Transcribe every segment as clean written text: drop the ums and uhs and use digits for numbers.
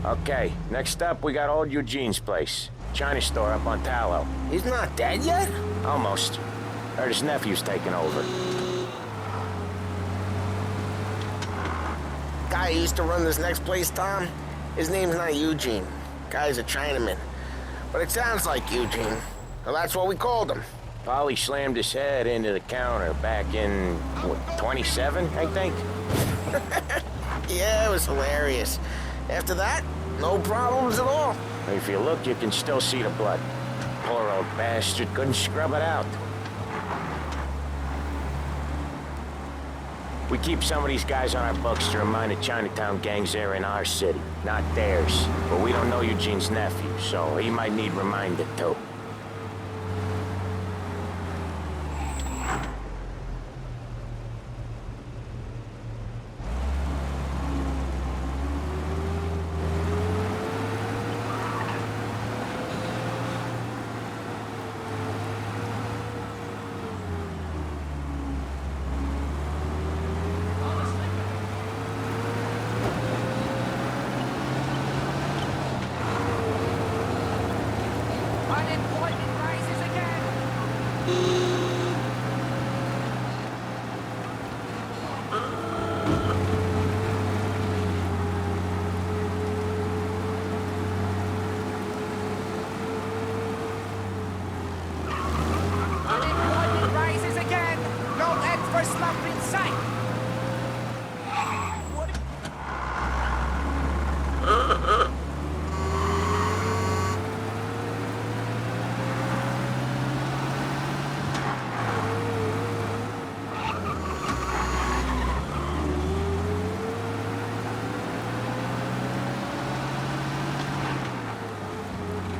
Okay, next up we got old Eugene's place. China store up on Tallow. He's not dead yet? Almost. Heard his nephew's taking over. Guy who used to run this next place, Tom, his name's not Eugene. Guy's a Chinaman. But it sounds like Eugene. So that's what we called him. Polly slammed his head into the counter back in, what, 27, I think? Yeah, it was hilarious. After that, no problems at all. If you look, you can still see the blood. Poor old bastard couldn't scrub it out. We keep some of these guys on our books to remind the Chinatown gangs they're in our city, not theirs. But we don't know Eugene's nephew, so he might need reminded too.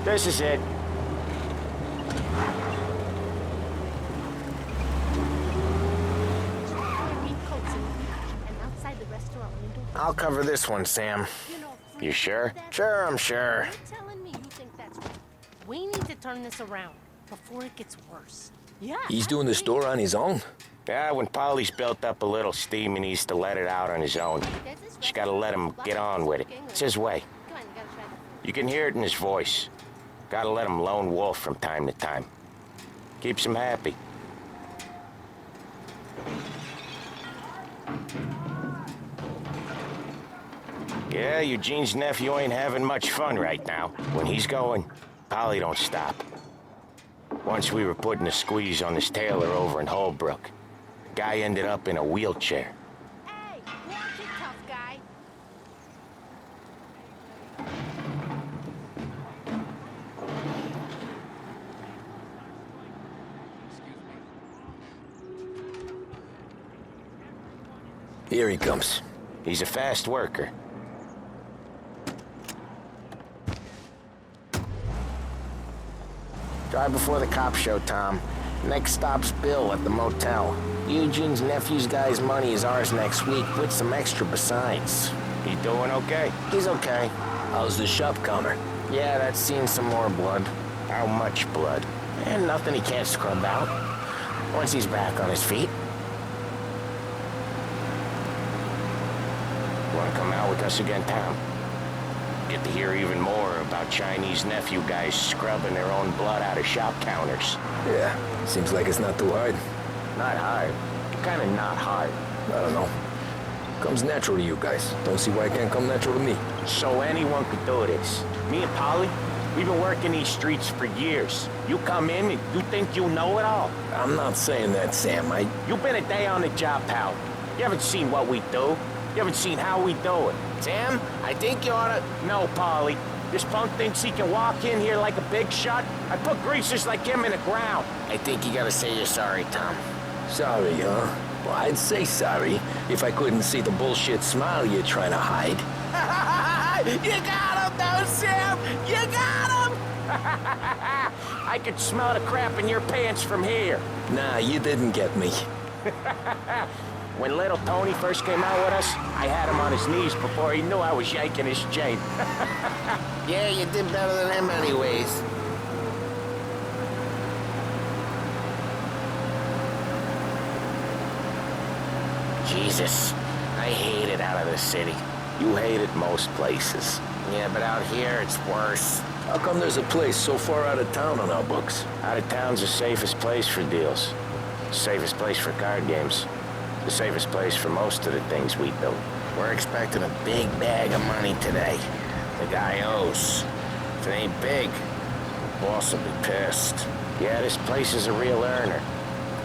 This is it. I'll cover this one, Sam. You sure? Sure, I'm sure. Telling me you think that's right. We need to turn this around before it gets worse. Yeah. He's doing the store on his own? Yeah, when Polly's built up a little steam, he needs to let it out on his own. Just gotta let him get on with it. It's his way. You can hear it in his voice. Gotta let him lone wolf from time to time. Keeps him happy. Yeah, Eugene's nephew ain't having much fun right now. When he's going, Polly don't stop. Once we were putting a squeeze on this tailor over in Holbrook. The guy ended up in a wheelchair. Hey, watch it, tough guy. Here he comes. He's a fast worker. Drive before the cops show, Tom. Next stop's Bill at the motel. Eugene's nephew's guy's money is ours next week, with some extra besides. He doing okay? He's okay. How's the shop counter? Yeah, that's seen some more blood. How much blood? And nothing he can't scrub out. Once he's back on his feet. Want to come out with us again, Tom? Get to hear even more about Chinese nephew guys scrubbing their own blood out of shop counters. Yeah, seems like it's not too hard. Not hard. Kinda not hard. I don't know. Comes natural to you guys. Don't see why it can't come natural to me. So anyone could do this. Me and Polly, we've been working these streets for years. You come in and you think you know it all. I'm not saying that, Sam. You've been a day on the job, pal. You haven't seen what we do. You haven't seen how we do it. Sam, I think you oughta... No, Polly. This punk thinks he can walk in here like a big shot. I put greasers like him in the ground. I think you gotta say you're sorry, Tom. Sorry, huh? Well, I'd say sorry if I couldn't see the bullshit smile you're trying to hide. You got him, though, Sam! You got him! I could smell the crap in your pants from here. Nah, you didn't get me. When little Tony first came out with us, I had him on his knees before he knew I was yanking his chain. Yeah, you did better than him anyways. Jesus, I hate it out of the city. You hate it most places. Yeah, but out here it's worse. How come there's a place so far out of town on our books? Out of town's the safest place for deals. The safest place for card games. The safest place for most of the things we build. We're expecting a big bag of money today. The guy owes. If it ain't big, the boss will be pissed. Yeah, this place is a real earner.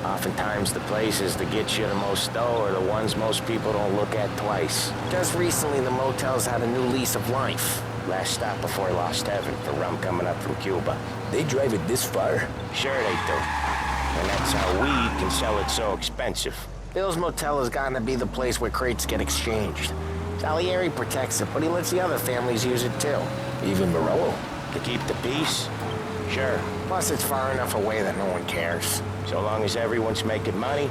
Oftentimes the places that get you the most dough are the ones most people don't look at twice. Just recently, the motel's had a new lease of life. Last stop before Lost Heaven for rum coming up from Cuba. They drive it this far? Sure they do. And that's how weed can sell it so expensive. Bill's Motel has gotten to be the place where crates get exchanged. Salieri protects it, but he lets the other families use it too. Even Morello? To keep the peace? Sure. Plus, it's far enough away that no one cares. So long as everyone's making money,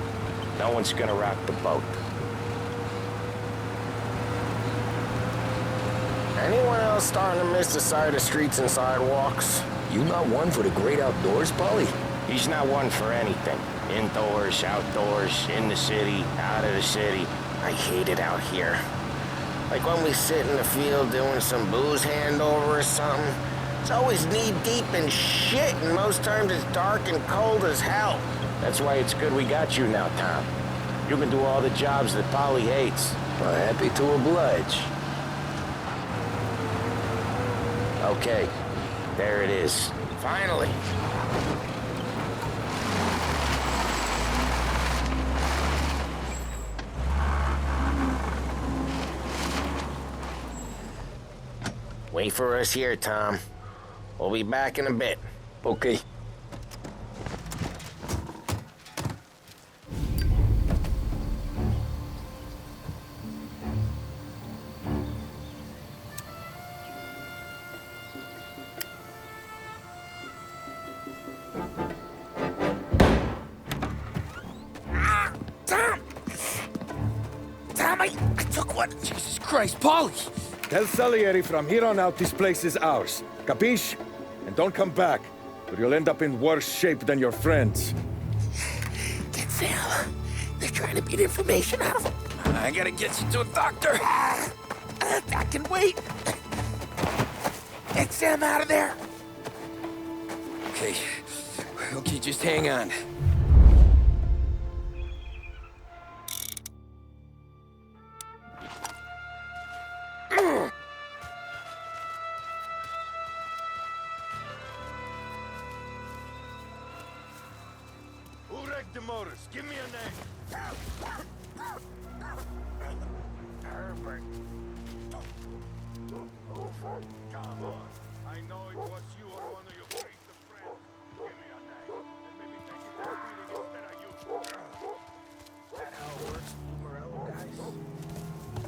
no one's gonna rock the boat. Anyone else starting to miss the side of streets and sidewalks? You not one for the great outdoors, Polly? He's not one for anything. Indoors, outdoors, in the city, out of the city. I hate it out here. Like when we sit in the field doing some booze handover or something. It's always knee-deep in shit, and most times it's dark and cold as hell. That's why it's good we got you now, Tom. You can do all the jobs that Polly hates. Well, happy to oblige. Okay, there it is. Finally. Wait for us here, Tom. We'll be back in a bit. Okay. Tom, I took one. Jesus Christ, Polly! Tell Salieri from here on out this place is ours. Capiche? And don't come back, or you'll end up in worse shape than your friends. Get Sal. They're trying to beat information out of him. I gotta get you to a doctor. I can wait. Get Sam out of there. Okay. Okay, just hang on. The motors. Give me a name. Herbert. Come on. I know it was you or one of your greatest friends. Give me a name. And maybe take it to beating instead of you. That how it works, Morello, guys?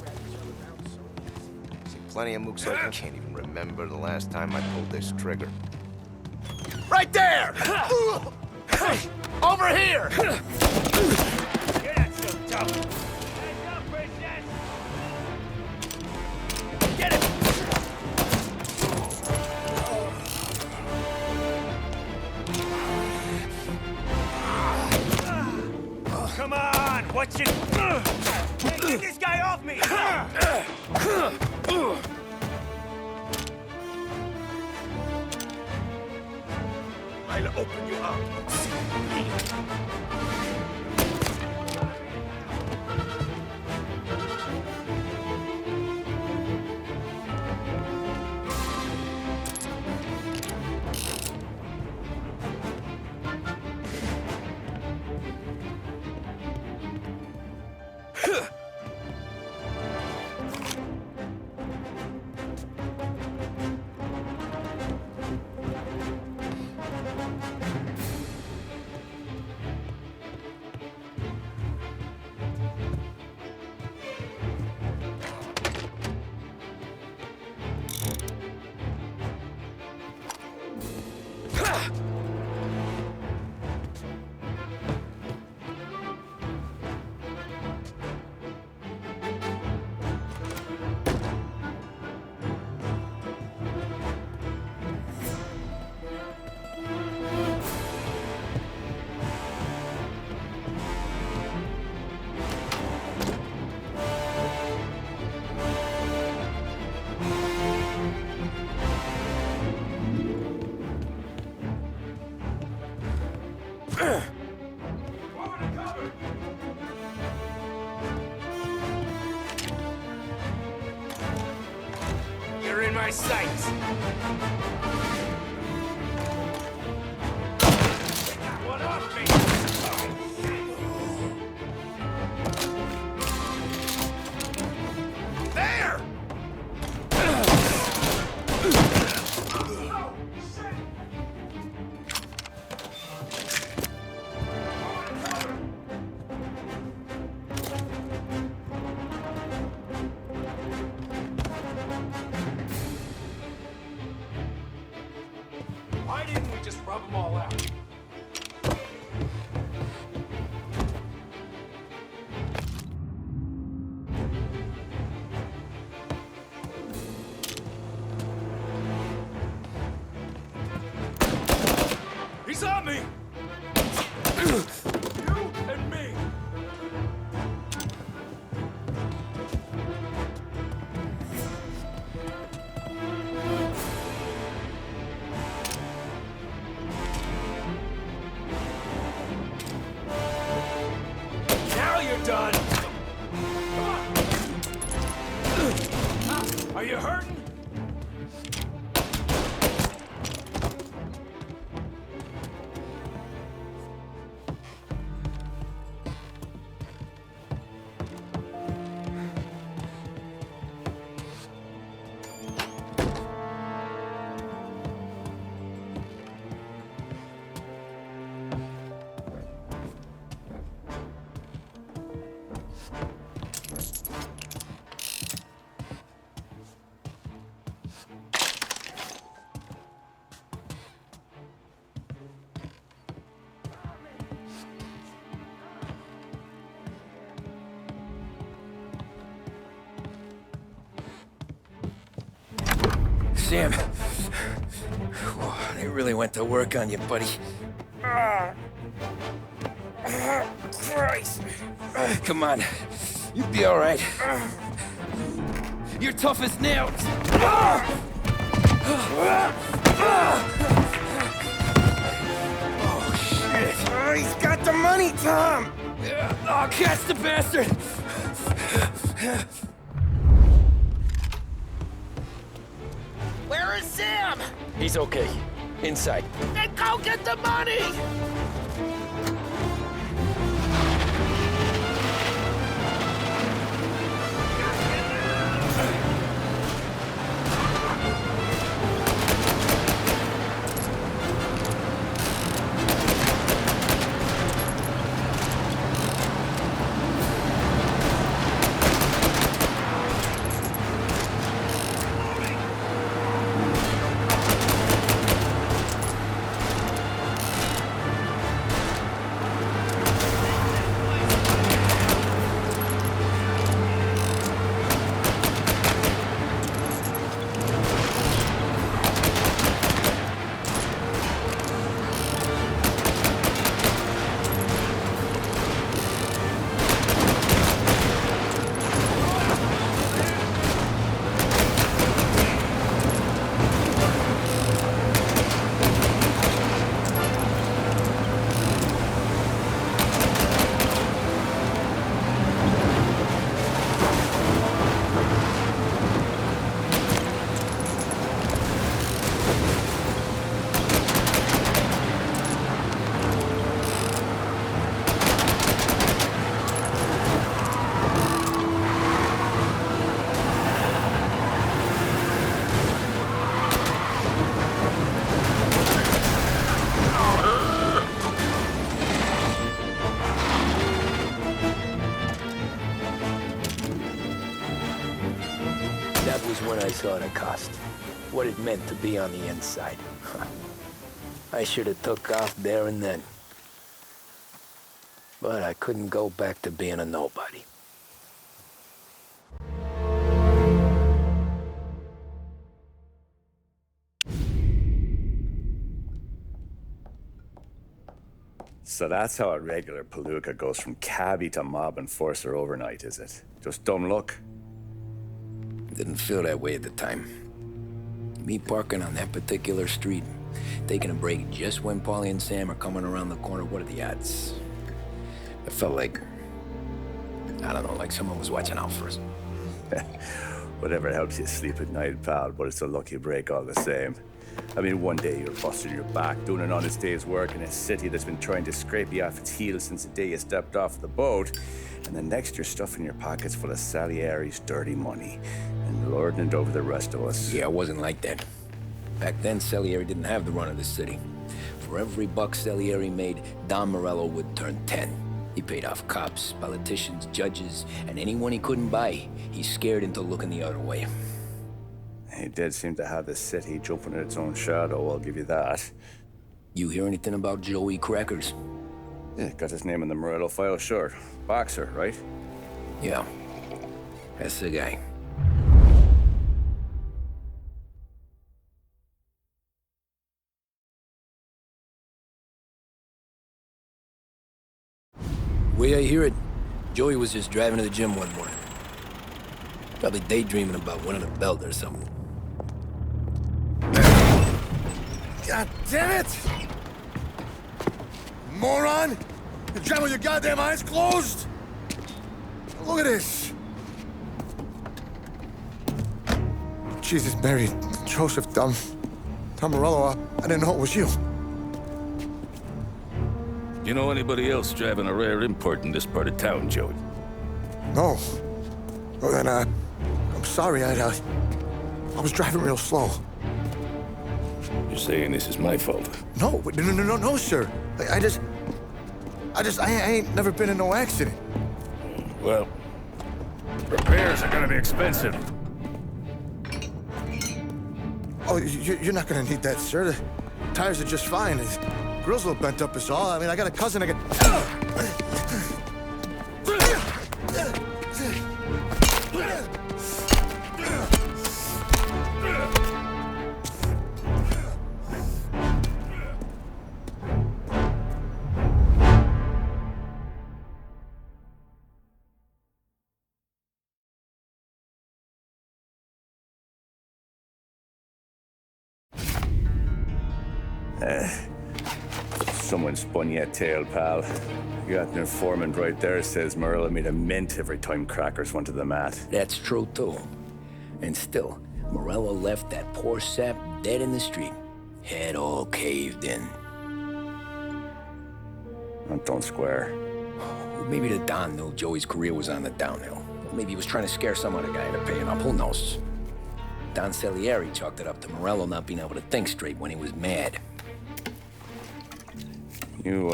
Rat each other out so easy. Seen plenty of mooks like you can't even remember the last time I pulled this trigger. Right there! Hey, over here! You're not so tough. Hey, jump, princess! Get it! Come on, what's it? Hey, get this guy off me! I'll open you up. You're in my sights. Got one off me. There! Why didn't we just rub them all out? He's on me! You and me! Now you're done! Come on! Are you hurting? Sam. Whoa, they really went to work on you, buddy. Christ. Come on. You'll be all right. You're tough as nails. Oh, shit. Oh, he's got the money, Tom! Oh, catch the bastard! Where is Sam? He's okay. Inside. Then go get the money! That was when I saw the cost. What it meant to be on the inside. I should have took off there and then. But I couldn't go back to being a nobody. So that's how a regular palooka goes from cabbie to mob enforcer overnight, is it? Just dumb luck? Didn't feel that way at the time. Me parking on that particular street, Taking a break just when Paulie and Sam are coming around the corner. What are the odds? It felt like, I don't know, like someone was watching out for us. Whatever helps you sleep at night, pal, but it's a lucky break all the same. I mean, one day you're busting your back, doing an honest day's work in a city that's been trying to scrape you off its heels since the day you stepped off the boat, and the next you're stuffing your pockets full of Salieri's dirty money and lording it over the rest of us. Yeah, it wasn't like that. Back then, Salieri didn't have the run of the city. For every buck Salieri made, Don Morello would turn 10. He paid off cops, politicians, judges, and anyone he couldn't buy, he scared into looking the other way. He did seem to have the city jumping at its own shadow, I'll give you that. You hear anything about Joey Crackers? Yeah, got his name in the Morello file, sure. Boxer, right? Yeah, that's the guy. Way I hear it, Joey was just driving to the gym one morning. Probably daydreaming about winning a belt or something. God damn it! Moron! You're driving with your goddamn eyes closed? Look at this! Jesus, Mary, Joseph, Tom Morello, I didn't know it was you. You know anybody else driving a rare import in this part of town, Joey? No. Well, then, I'm sorry, I was driving real slow. You're saying this is my fault? No, sir. I ain't never been in no accident. Well, repairs are gonna be expensive. Oh, you're not gonna need that, sir. The tires are just fine. The grill's a little bent up is all. I mean, I got a cousin I can... Someone spun you a tale, pal. You got an informant right there says Morello made a mint every time Crackers went to the mat. That's true, too. And still, Morello left that poor sap dead in the street. Head all caved in. That don't square. Maybe the Don knew Joey's career was on the downhill. Maybe he was trying to scare some other guy into paying up. Who knows? Don Salieri chalked it up to Morello not being able to think straight when he was mad. You,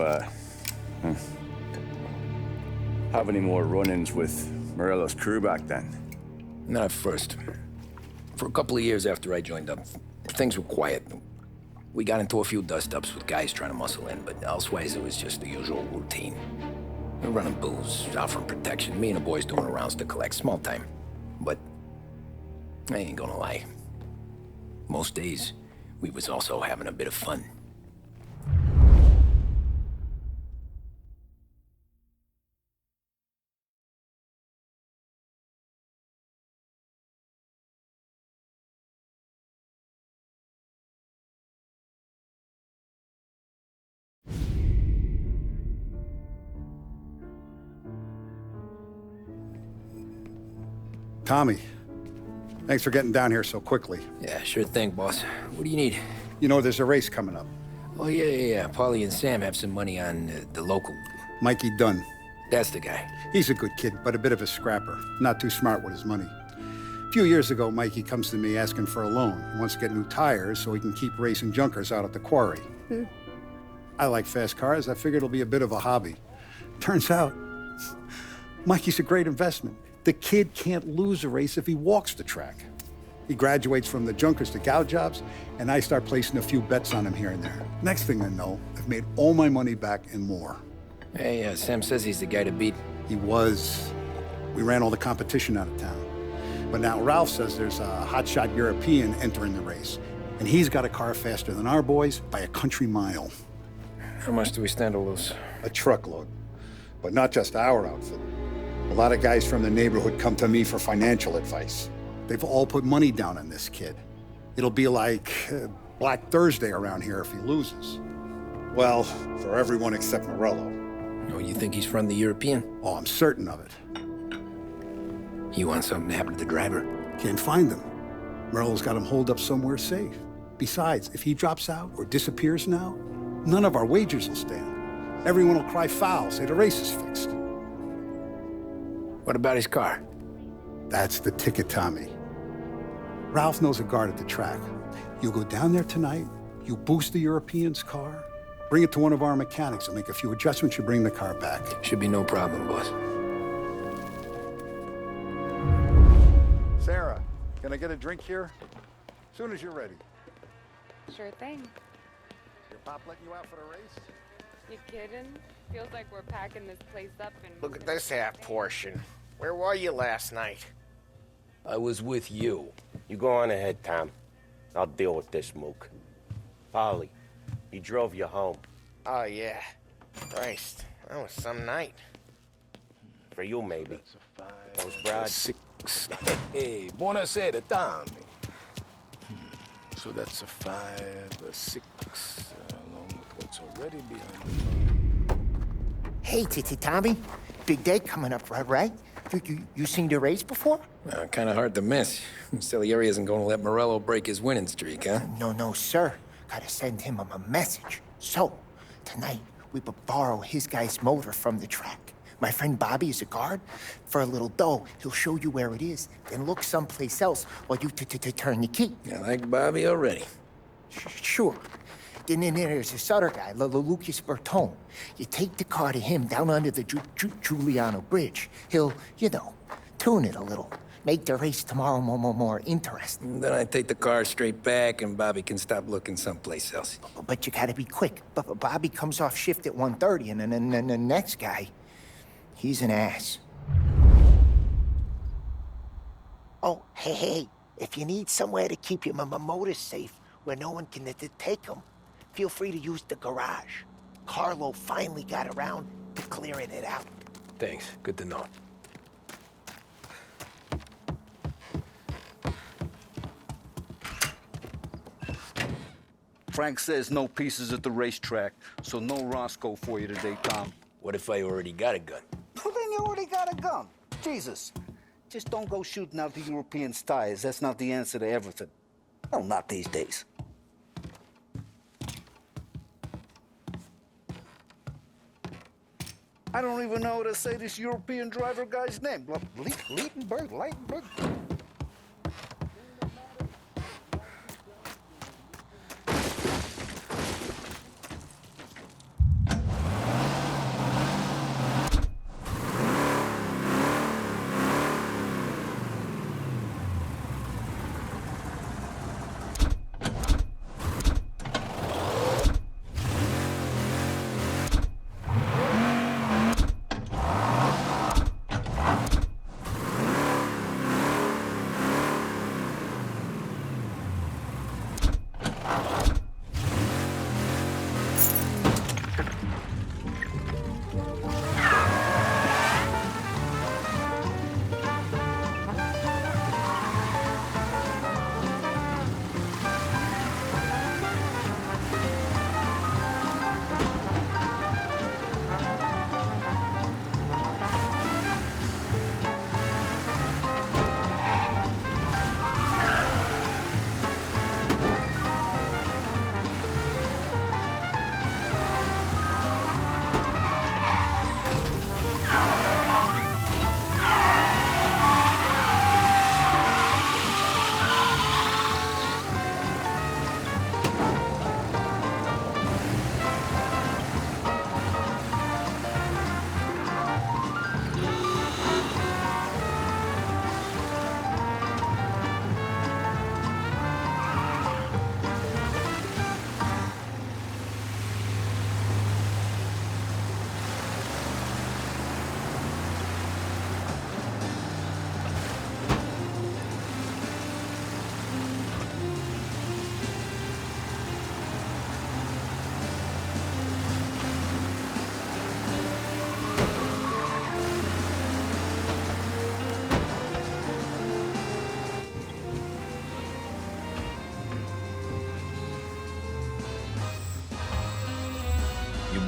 have any more run-ins with Morello's crew back then? Not at first. For a couple of years after I joined up, things were quiet. We got into a few dust-ups with guys trying to muscle in, but elsewise it was just the usual routine. We're running booze, offering protection, me and the boys doing rounds to collect, small time. But I ain't gonna lie. Most days, we was also having a bit of fun. Tommy, thanks for getting down here so quickly. Yeah, sure thing, boss. What do you need? You know, there's a race coming up. Oh, yeah. Paulie and Sam have some money on the local. Mikey Dunn. That's the guy. He's a good kid, but a bit of a scrapper. Not too smart with his money. A few years ago, Mikey comes to me asking for a loan. He wants to get new tires so he can keep racing junkers out at the quarry. I like fast cars. I figured it'll be a bit of a hobby. Turns out, Mikey's a great investment. The kid can't lose a race if he walks the track. He graduates from the junkers to gal jobs, and I start placing a few bets on him here and there. Next thing I know, I've made all my money back and more. Hey, Sam says he's the guy to beat. He was. We ran all the competition out of town. But now Ralph says there's a hotshot European entering the race, and he's got a car faster than our boys by a country mile. How much do we stand to lose? A truckload. But not just our outfit. A lot of guys from the neighborhood come to me for financial advice. They've all put money down on this kid. It'll be like Black Thursday around here if he loses. Well, for everyone except Morello. Oh, you think he's from the European? Oh, I'm certain of it. You want something to happen to the driver? Can't find him. Morello's got him holed up somewhere safe. Besides, if he drops out or disappears now, none of our wagers will stand. Everyone will cry foul, say the race is fixed. What about his car? That's the ticket, Tommy. Ralph knows a guard at the track. You go down there tonight, you boost the European's car, bring it to one of our mechanics, and make a few adjustments, you bring the car back. Should be no problem, boss. Sarah, can I get a drink here? As soon as you're ready. Sure thing. Your pop letting you out for the race? You kidding? Feels like we're packing this place up and... Look at this half portion. Where were you last night? I was with you. You go on ahead, Tom. I'll deal with this mook. Polly, he drove you home. Oh, yeah. Christ, that was some night. For you, maybe. Those broads. 6. Hey, buonasera, Tommy. So that's a 5, a 6, along with what's already behind. Hey, Tommy. Big day coming up, right? You seen the race before? Kind of hard to miss. Salieri isn't going to let Morello break his winning streak, huh? No, sir. Gotta send him a message. So, tonight, we borrow his guy's motor from the track. My friend Bobby is a guard. For a little dough, he'll show you where it is, then look someplace else while you turn the key. I like Bobby already. Sure. Then there's this other guy, Lucas Bertone. You take the car to him down under the Giuliano Bridge. He'll, tune it a little. Make the race tomorrow more interesting. Then I take the car straight back and Bobby can stop looking someplace else. But you gotta be quick. Bobby comes off shift at 1:30, and then the next guy, he's an ass. Oh, hey, if you need somewhere to keep your motor safe where no one can take them, feel free to use the garage. Carlo finally got around to clearing it out. Thanks. Good to know. Frank says no pieces at the racetrack, so no Roscoe for you today, Tom. What if I already got a gun? Well, then you already got a gun. Jesus. Just don't go shooting out the Europeans' tires. That's not the answer to everything. Well, not these days. I don't even know how to say this European driver guy's name. Leitenberg?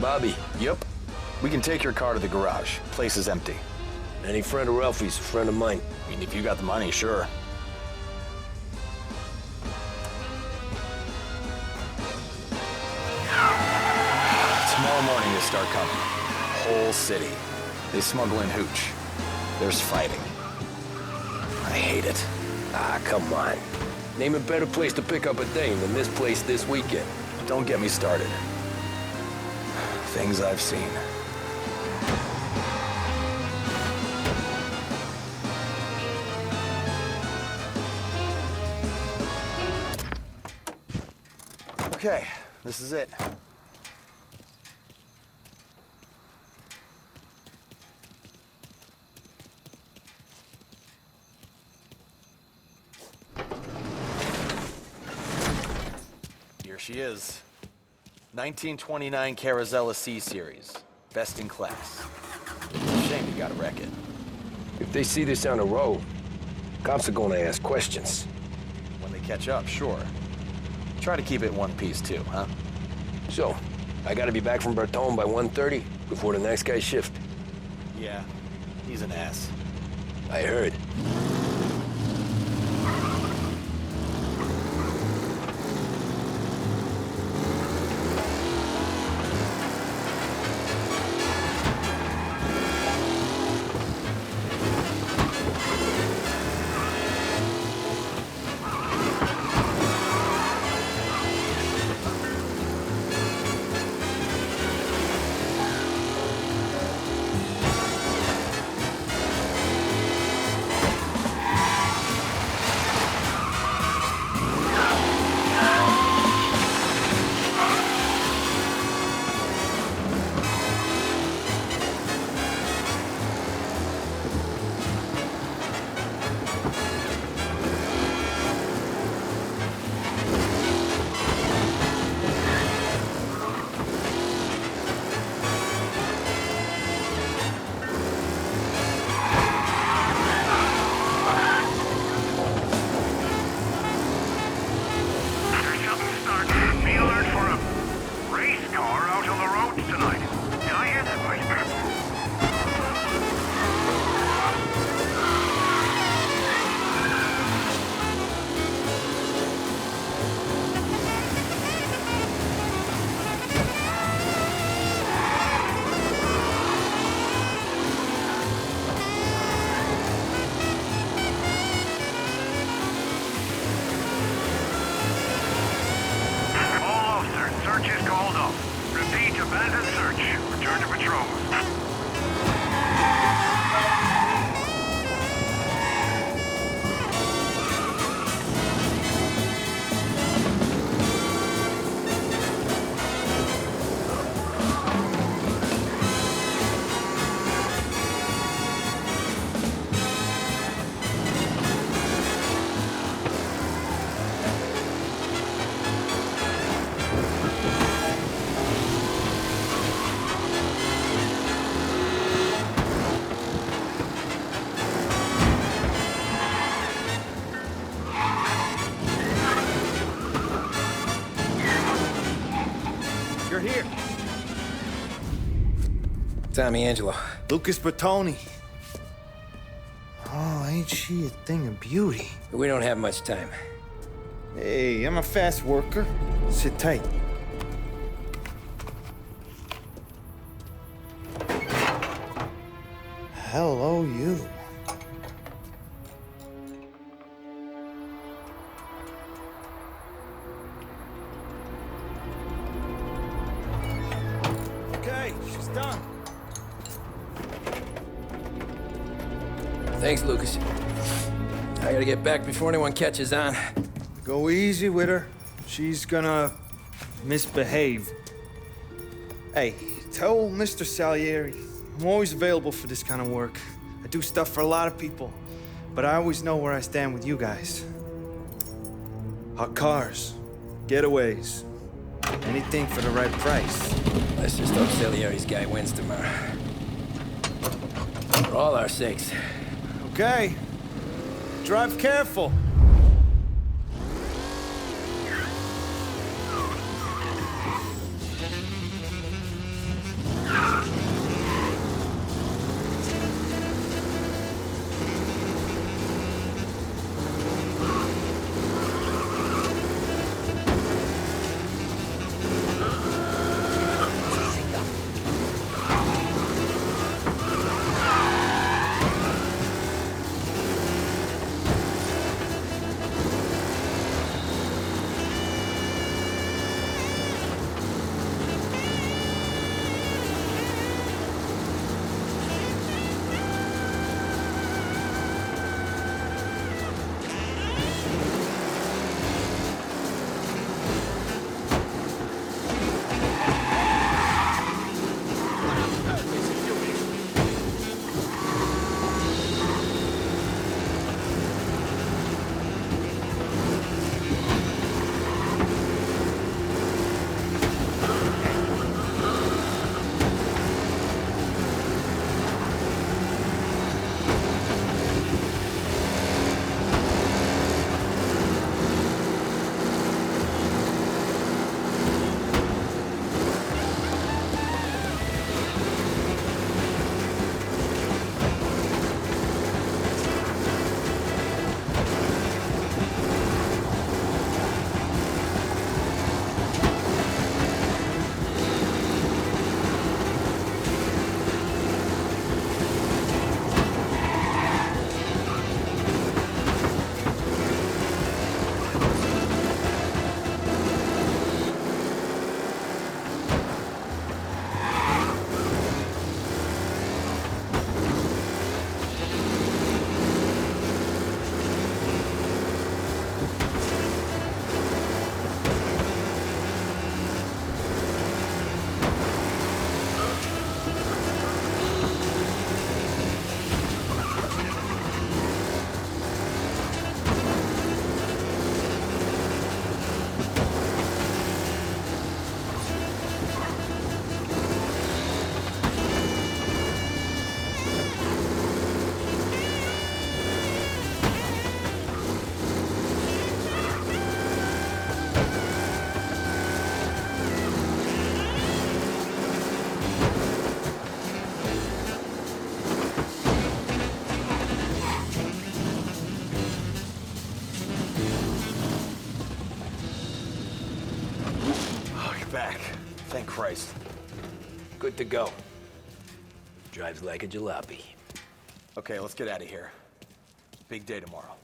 Bobby. Yep. We can take your car to the garage. Place is empty. Any friend of Ralphie's, a friend of mine. I mean, if you got the money, sure. Tomorrow morning they start coming. Whole city. They smuggle in hooch. There's fighting. I hate it. Ah, come on. Name a better place to pick up a dame than this place this weekend. Don't get me started. Things I've seen. Okay, this is it. Here she is. 1929 Carazella C Series. Best in class. Shame you gotta wreck it. If they see this on the road, cops are gonna ask questions. When they catch up, sure. Try to keep it one piece too, huh? So, I gotta be back from Bertone by 1:30 before the next guy's shift. Yeah, he's an ass. I heard. Tommy Angelo. Lucas Bertoni. Oh, ain't she a thing of beauty? We don't have much time. Hey, I'm a fast worker. Sit tight. Hello, you. Okay, she's done. Thanks, Lucas. I gotta get back before anyone catches on. Go easy with her. She's gonna misbehave. Hey, tell Mr. Salieri I'm always available for this kind of work. I do stuff for a lot of people, but I always know where I stand with you guys. Hot cars, getaways, anything for the right price. Let's just hope Salieri's guy wins tomorrow. For all our sakes. Okay. Drive careful. back. Thank Christ. Good to go. Drives like a jalopy. Okay, let's get out of here. Big day tomorrow.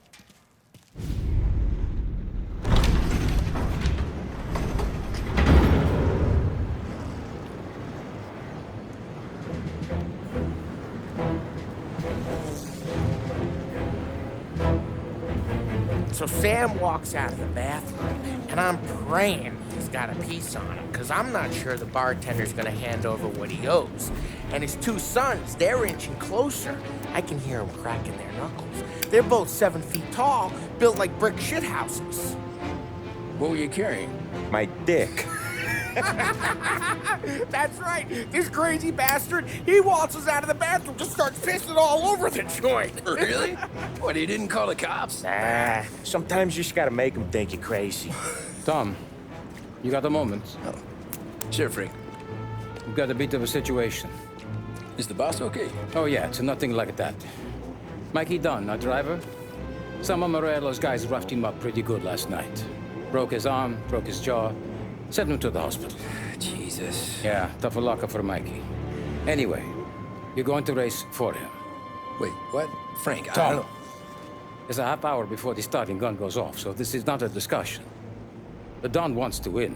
So Sam walks out of the bathroom, and I'm praying he's got a piece on him, because I'm not sure the bartender's gonna hand over what he owes. And his two sons, they're inching closer. I can hear them cracking their knuckles. They're both 7 feet tall, built like brick shithouses. What were you carrying? My dick. That's right. This crazy bastard, he waltzes out of the bathroom, just starts pissing all over the joint. Really? What, he didn't call the cops? Nah, sometimes you just gotta make them think you're crazy. Tom, you got a moment? Oh. Sure, Frank. We've got a bit of a situation. Is the boss okay? Oh, yeah, it's nothing like that. Mikey Dunn, our driver. Some of Morello's guys roughed him up pretty good last night. Broke his arm, broke his jaw. Sent him to the hospital. Jesus. Yeah, tough a locker for Mikey. Anyway, you're going to race for him. Wait, what? Frank, I Tom, don't... it's a half hour before the starting gun goes off, so this is not a discussion. The Don wants to win,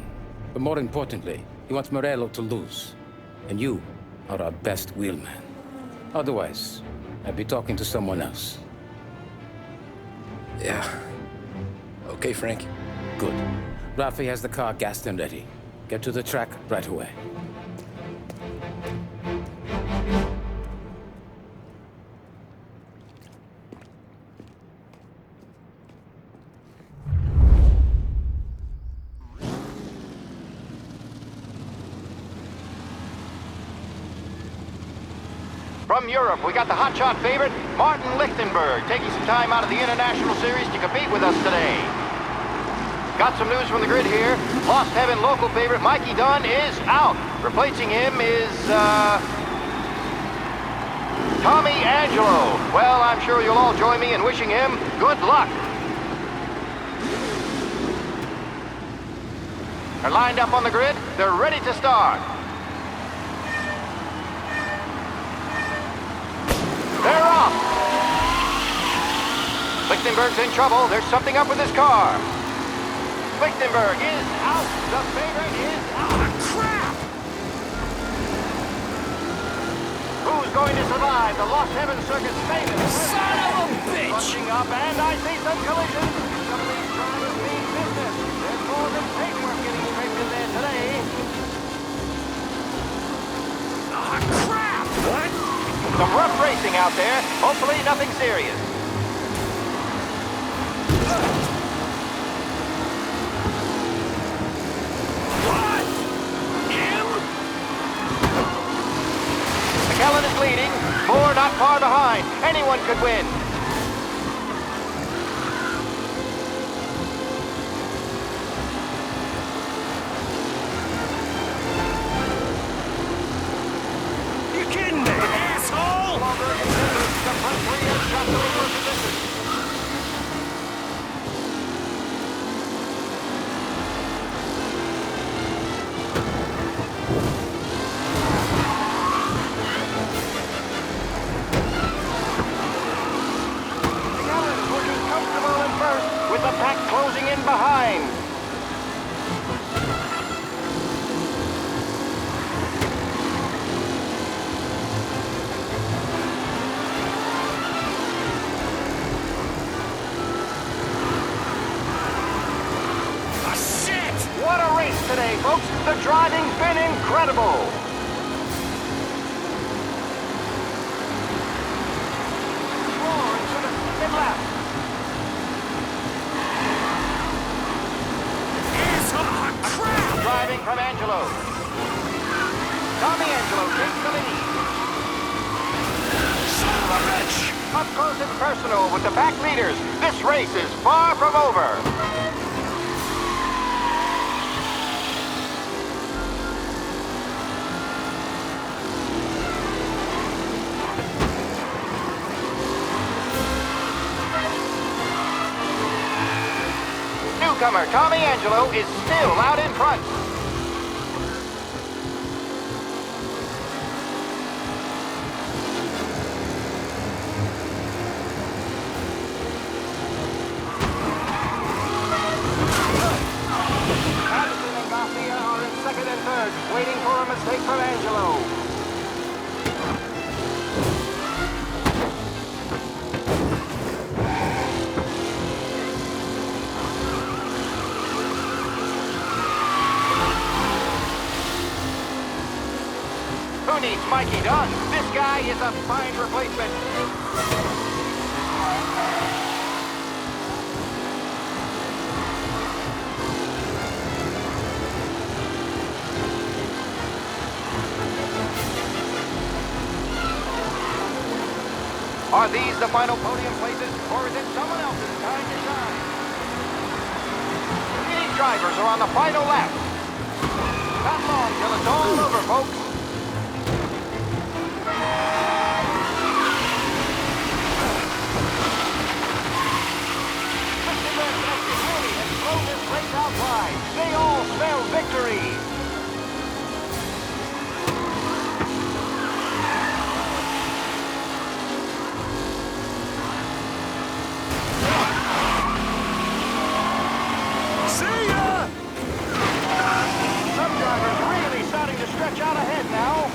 but more importantly, he wants Morello to lose. And you are our best wheelman. Otherwise, I'd be talking to someone else. Yeah. Okay, Frank. Good. Rafi has the car gassed and ready. Get to the track right away. From Europe, we got the hotshot favorite, Martin Lichtenberg, taking some time out of the International Series to compete with us today. Got some news from the grid here. Lost Heaven local favorite Mikey Dunn is out. Replacing him is, Tommy Angelo. Well, I'm sure you'll all join me in wishing him good luck. They're lined up on the grid. They're ready to start. They're off. Lichtenberg's in trouble. There's something up with his car. Lichtenberg is out. The favorite is out. Crap! Who's going to survive the Lost Heaven Circuit's famous? Son of a bitch! Bunching up, and I see some collisions. Some of these drivers mean business. There's more than paperwork getting scraped in there today. Ah, crap! What? Some rough racing out there. Hopefully nothing serious. McKellen is leading. Moore not far behind. Anyone could win. You kidding me, asshole? The front three has got the lead position. With the pack closing in behind. Ah, shit! What a race today, folks. The driving's been incredible. Roaring to the second lap. Driving from Angelo. Tommy Angelo takes the lead. Son of a bitch! Up close and personal with the pack leaders. This race is far from over. Newcomer Tommy Angelo is still out in front. waiting for a mistake from Angelo. Who needs Mikey Dunn? This guy is a fine replacement. Are these the final podium places, or is it someone else's time to shine? These drivers are on the final lap. Not long till it's all over, folks. Outside. They all smell victory. See ya! Some drivers really starting to stretch out ahead now.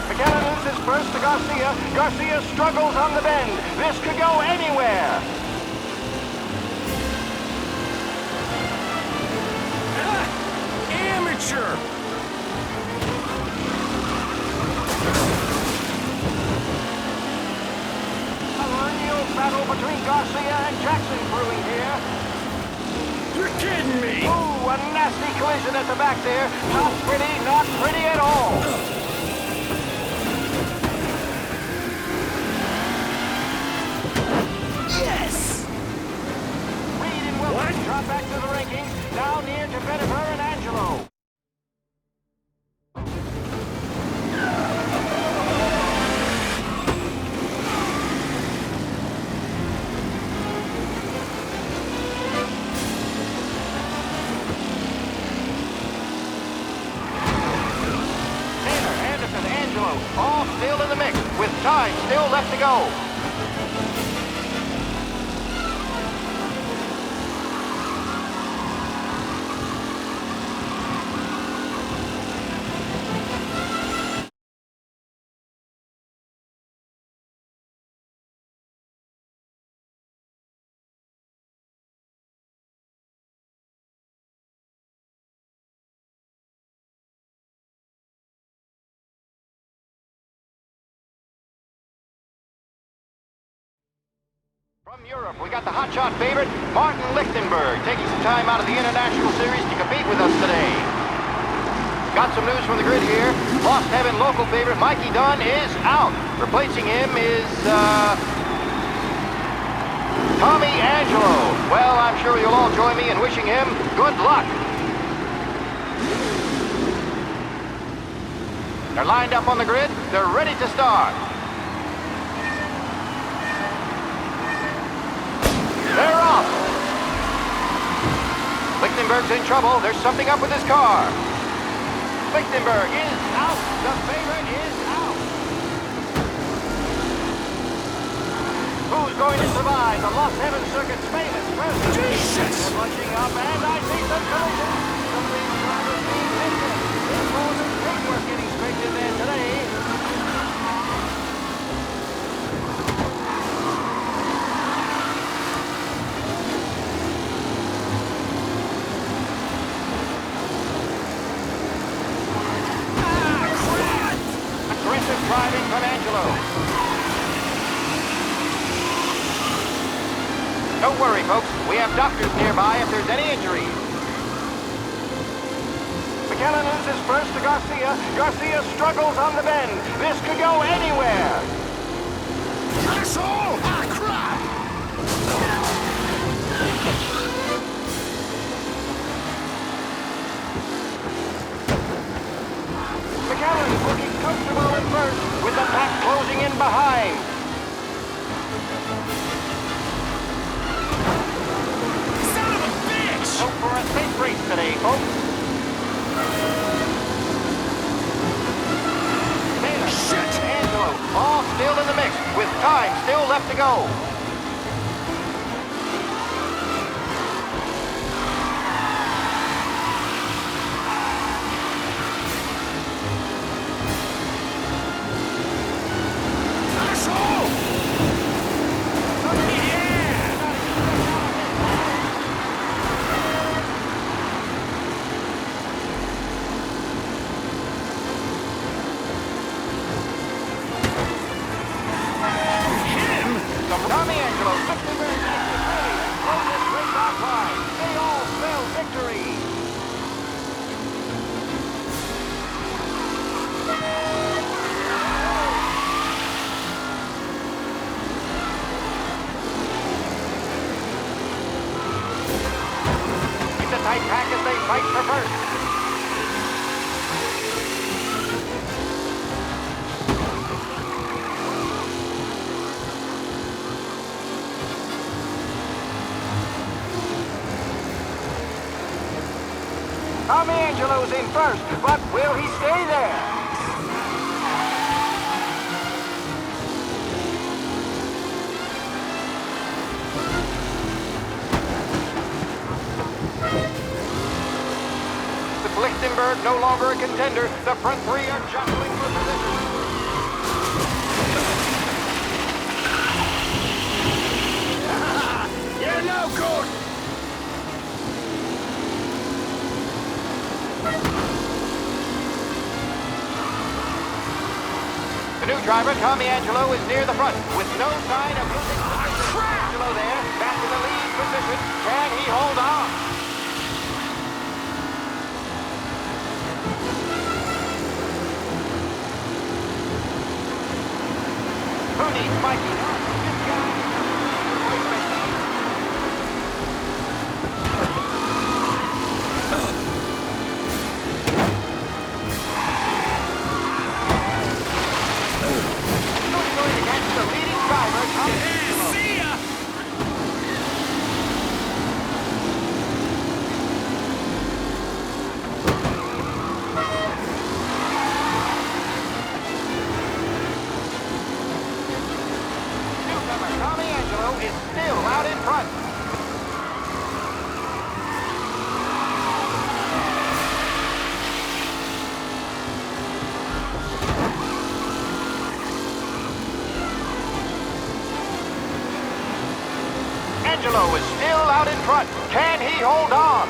McKenna loses first to Garcia. Garcia struggles on the bend. This could go anywhere. Amateur! A real battle between Garcia and Jackson brewing here. You're kidding me! Ooh, a nasty collision at the back there. Not pretty at all. Yes! Reed and Wilson drop back to the rankings, now near to Benifer and Angelo. Taylor, Anderson, Angelo, all still in the mix, with time still left to go. From Europe, we got the hotshot favorite, Martin Lichtenberg, taking some time out of the International Series to compete with us today. Got some news from the grid here. Lost Heaven local favorite Mikey Dunn is out. Replacing him is, Tommy Angelo. Well, I'm sure you'll all join me in wishing him good luck. They're lined up on the grid. They're ready to start. They're off! Lichtenberg's in trouble. There's something up with his car. Lichtenberg is out. The favorite is out. Who's going to survive the Lost Heaven Circuit's famous president? Jesus! They're bunching up, and I see some collisions. Some of these drivers being lifted. There's more than paintwork getting scraped in there today. Driving from Angelo. Don't worry, folks. We have doctors nearby if there's any injuries. McKenna loses first to Garcia. Garcia struggles on the bend. This could go anywhere. Asshole! Ah, crap! McKenna's looking comfortable at first, with the pack closing in behind. Son of a bitch! Hope for a safe race today, folks. Taylor, Angelo, all still in time still left to go. Tight pack as they fight for first. Tommy Angelo's in first, but will he stay there? Lichtenberg no longer a contender. The front three are jostling for position. You're no good! The new driver, Tommy Angelo, is near the front with no sign of losing position. Angelo there, back in the lead position. Can he hold on? Who needs Mikey? Who's going to catch the leading driver, Tommy Angelo? See ya! Tommy Angelo is still out in front. Angelo is still out in front. Can he hold on?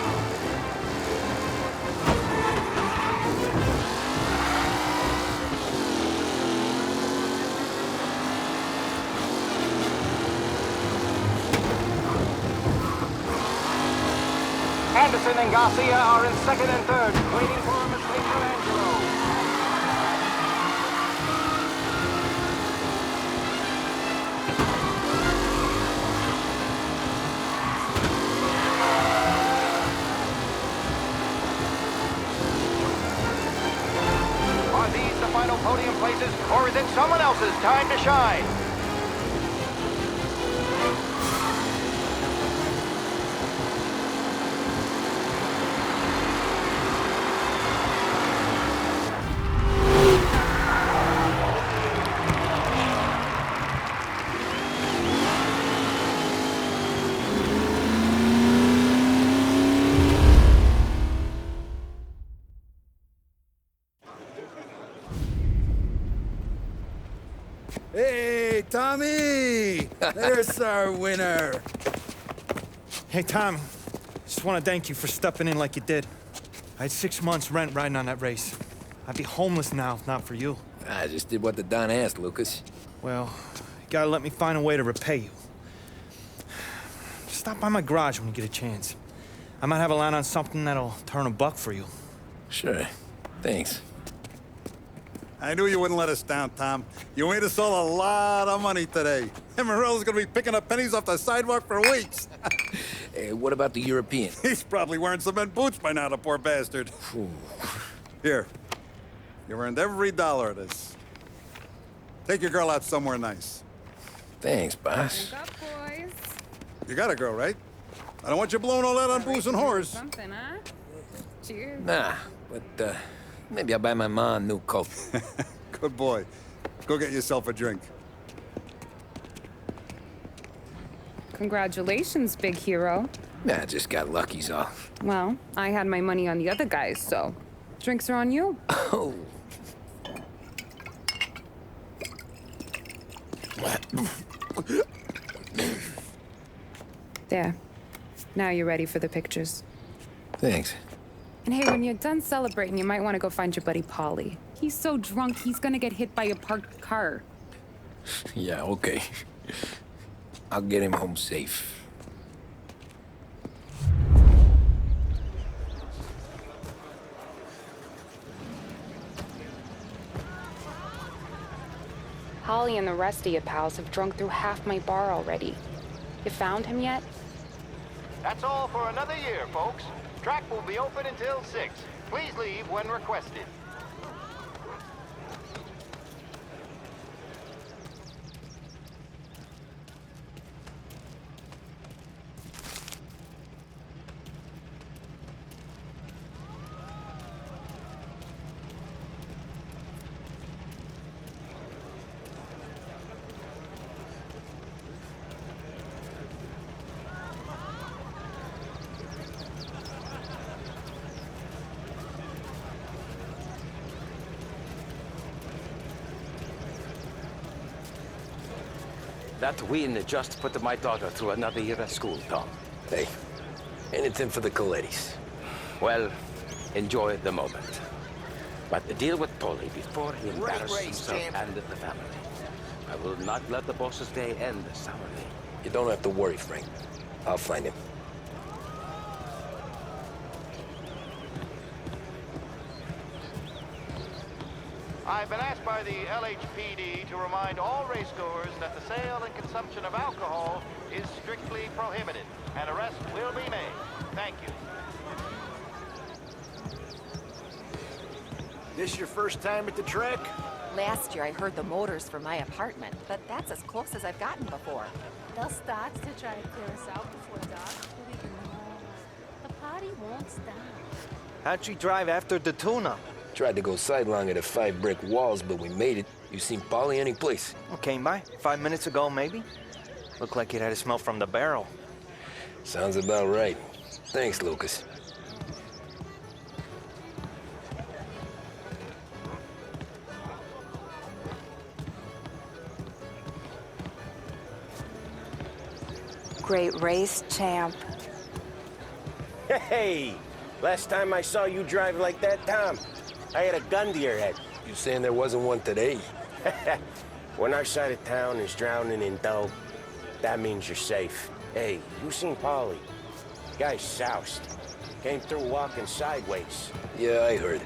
Anderson and Garcia are in second and third, waiting for a mistake from Angelo. Are these the final podium places, or is it someone else's time to shine? Hey, Tommy! There's our winner. Hey, Tom. Just want to thank you for stepping in like you did. I had 6 months rent riding on that race. I'd be homeless now if not for you. I just did what the Don asked, Lucas. Well, you gotta let me find a way to repay you. Stop by my garage when you get a chance. I might have a line on something that'll turn a buck for you. Sure. Thanks. I knew you wouldn't let us down, Tom. You made us all a lot of money today. And Morello's gonna be picking up pennies off the sidewalk for weeks. Hey, what about the European? He's probably wearing cement boots by now, the poor bastard. Here. You earned every dollar of this. Take your girl out somewhere nice. Thanks, boss. Drink up, boys. You got a girl, right? I don't want you blowing all that on booze and whores. Something, huh? Cheers. Nah, but, maybe I'll buy my mom a new coat. Good boy. Go get yourself a drink. Congratulations, big hero. Nah, I just got lucky's all. Well, I had my money on the other guys, so drinks are on you. Oh. There. Now you're ready for the pictures. Thanks. And hey, when you're done celebrating, you might want to go find your buddy Paulie. He's so drunk, he's gonna get hit by a parked car. Yeah, okay. I'll get him home safe. Holly and the rest of you pals have drunk through half my bar already. You found him yet? That's all for another year, folks. Track will be open until 6. Please leave when requested. That win just put my daughter through another year at school, Tom. Hey, anything for the Colettis. Well, enjoy the moment. But deal with Paulie before he embarrasses himself and the family. I will not let the boss's day end sourly. You don't have to worry, Frank. I'll find him. I've been asked by the LHPD to remind all racegoers that the sale and consumption of alcohol is strictly prohibited. An arrest will be made. Thank you. This your first time at the track? Last year I heard the motors from my apartment, but that's as close as I've gotten before. They'll start to try to clear us out before dark, but we know the party won't stop. How'd you drive after the tuna? Tried to go sidelong at the 5 brick walls, but we made it. You seen Paulie any place? Came by 5 minutes ago, maybe. Looked like it had a smell from the barrel. Sounds about right. Thanks, Lucas. Great race, champ. Hey! Last time I saw you drive like that, Tom, I had a gun to your head. You saying there wasn't one today? When our side of town is drowning in dough, that means you're safe. Hey, you seen Paulie? Guy's soused. Came through walking sideways. Yeah, I heard.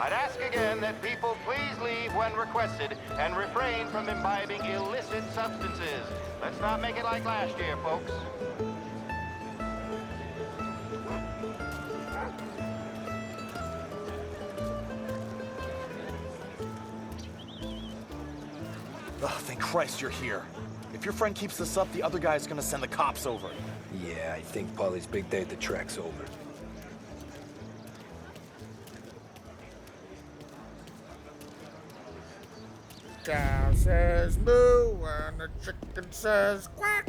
I'd ask again that people please leave when requested and refrain from imbibing illicit substances. Let's not make it like last year, folks. Oh, thank Christ you're here. If your friend keeps this up, the other guy's gonna send the cops over. Yeah, I think Paulie's big day at the track's over. Cow says moo and the chicken says quack.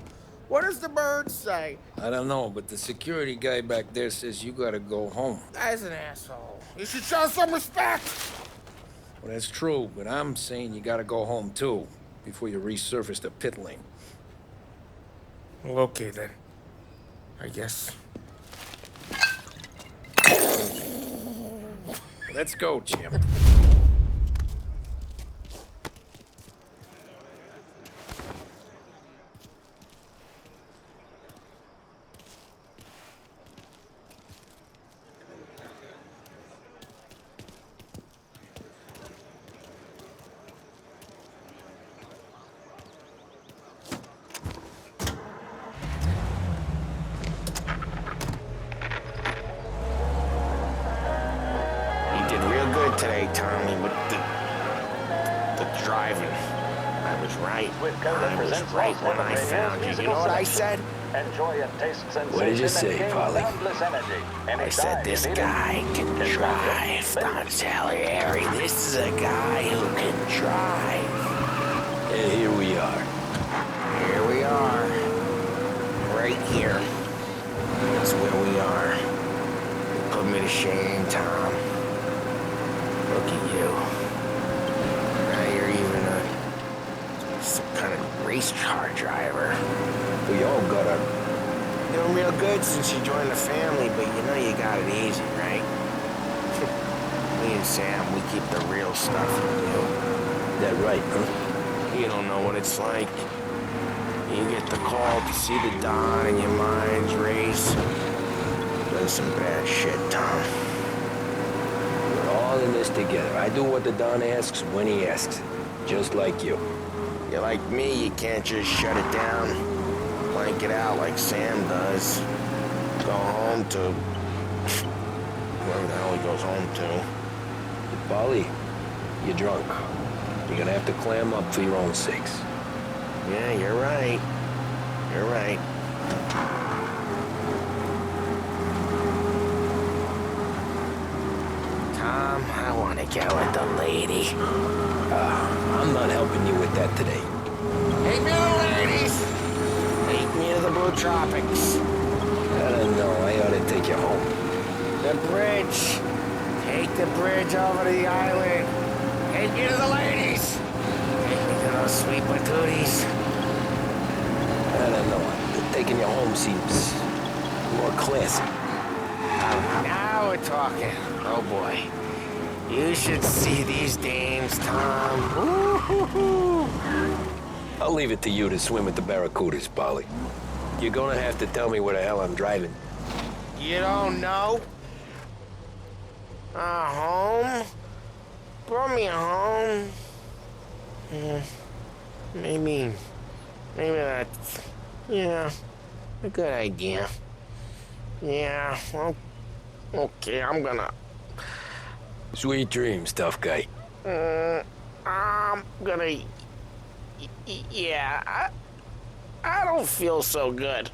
What does the bird say? I don't know, but the security guy back there says you gotta go home. Guy's an asshole. You should show some respect. Well, that's true, but I'm saying you gotta go home too, before you resurface the pit lane. Well, okay then. I guess. Let's go, champ. You did real good today, Tommy, with the driving. I was right. I was right when I found you. You know what I said? Enjoy and taste sensation. What did you say, Polly? I said this guy can drive, Don Salieri. This is a guy who can drive. And here we are. Here we are. Right here. That's where we are. Put me to shame, Tom. Look at you. Now you're even some kind of race car driver. We all got our... Doing real good since you joined the family, but you know you got it easy, right? Me and Sam, we keep the real stuff from you. That right, huh? You don't know what it's like. You get the call to see the Don and your mind's race. That's some bad shit, Tom. We're all in this together. I do what the Don asks when he asks. Just like you. You're like me, you can't just shut it down. Blank it out like Sam does. Go home to... wherever the hell he goes home to. Polly, you're drunk. You're gonna have to clam up for your own sakes. Yeah, you're right. You're right. Tom, I want to get with the lady. I'm not helping you with that today. Take me to the ladies! Take me to the Blue Tropics. I don't know. I ought to take you home. The bridge. Take the bridge over to the island. Take me to the ladies. Take me to those sweet patooties. I don't know. Taking you home seems more classy. Now we're talking. Oh boy. You should see these dames, Tom. Ooh. I'll leave it to you to swim with the barracudas, Polly. You're gonna have to tell me where the hell I'm driving. You don't know? Home? Brought me home. Maybe that's, a good idea. Yeah, well, okay, I'm gonna... Sweet dreams, tough guy. I'm gonna... Yeah, I don't feel so good.